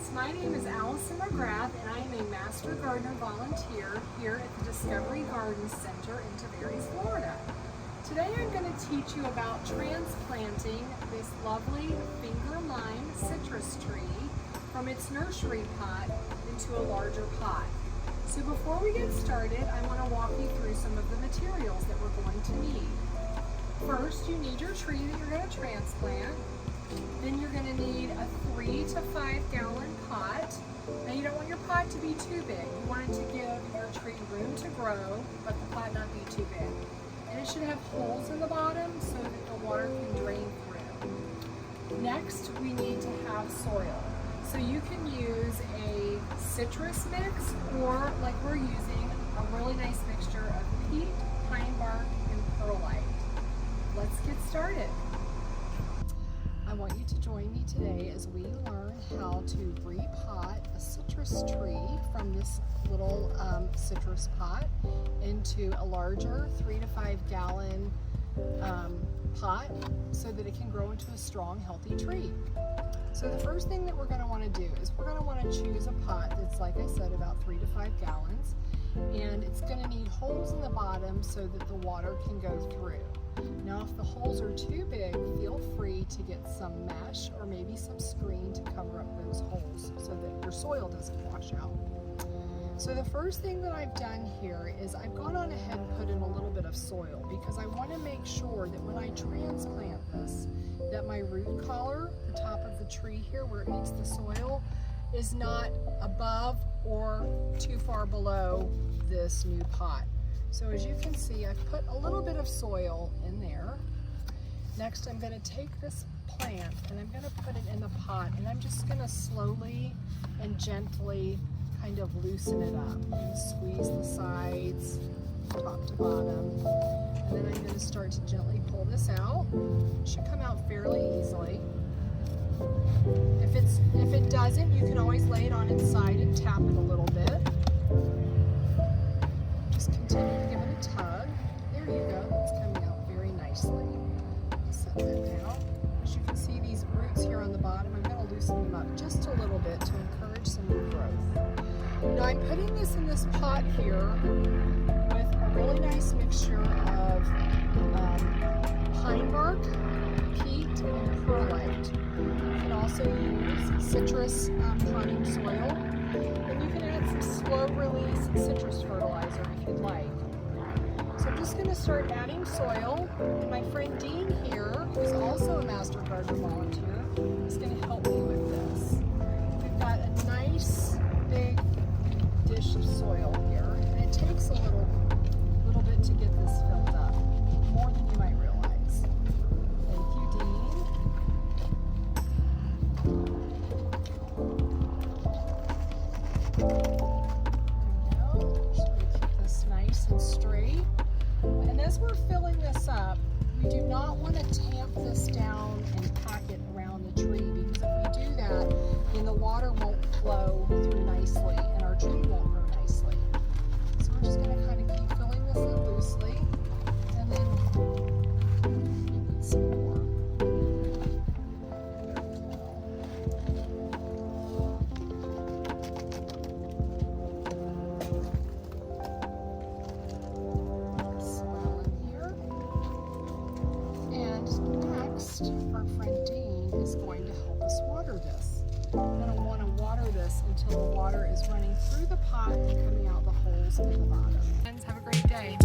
friends, my name is Allison McGrath and I am a Master Gardener Volunteer here at the Discovery Garden Center in Tavares, Florida. Today I'm going to teach you about transplanting this lovely finger lime citrus tree from its nursery pot into a larger pot. So before we get started, I want to walk you through some of the materials that we're going to need. First, you need your tree that you're going to transplant. Then you're going to need a 3 to 5 gallon pot. Now you don't want your pot to be too big. You want it to give your tree room to grow, but the pot not be too big. And it should have holes in the bottom so that the water can drain through. Next, we need to have soil. So you can use a citrus mix, or like we're using, a really nice mixture of peat, pine bark, and perlite. Let's get started. I want you to join me today as we learn how to repot a citrus tree from this little citrus pot into a larger 3 to 5 gallon pot so that it can grow into a strong, healthy tree. So the first thing that we're going to want to do is we're going to want to choose a pot that's, like I said, about 3 to 5 gallons, and it's going to need holes in the bottom so that the water can go through. Now if the holes are too big, feel free to get some mesh or maybe some screen to cover up those holes so that your soil doesn't wash out. So the first thing that I've done here is I've gone on ahead and put in a little bit of soil because I want to make sure that when I transplant this, that my root collar, the top of the tree here where it meets the soil, is not above or too far below this new pot. So as you can see, I've put a little bit of soil in there. Next, I'm going to take this plant and I'm going to put it in the pot, and I'm just going to slowly and gently kind of loosen it up and squeeze the sides, top to bottom. And then I'm going to start to gently pull this out. It should come out fairly easily. If it doesn't, you can always lay it on its side and tap it a little bit. Just continue to give it a tug. There you go. It's coming out very nicely. Set that down. As you can see, these roots here on the bottom, I'm going to loosen them up just a little bit to encourage some new growth. Now I'm putting this in this pot here with a really nice mixture of pine bark, peat, and perlite. You can also use citrus potting soil, and you can add some slow release citrus fertilizer if you'd like. So I'm just going to start adding soil, and my friend Dean here, who's also a Master Gardener Volunteer, is going to help me with this. We've got a nice big dish of soil here, and it takes a little bit to get this filled up, more than you might realize. Thank you, Dean. And straight. And as we're filling this up, we do not want to tamp this down and pack it around the tree, because if we do that, then the water won't flow through nicely and our tree won't grow nicely. So we're just going to kind of keep filling this in loosely, and then we need some more. Our friend Dean is going to help us water this. We're going to want to water this until the water is running through the pot and coming out the holes at the bottom. Friends, have a great day.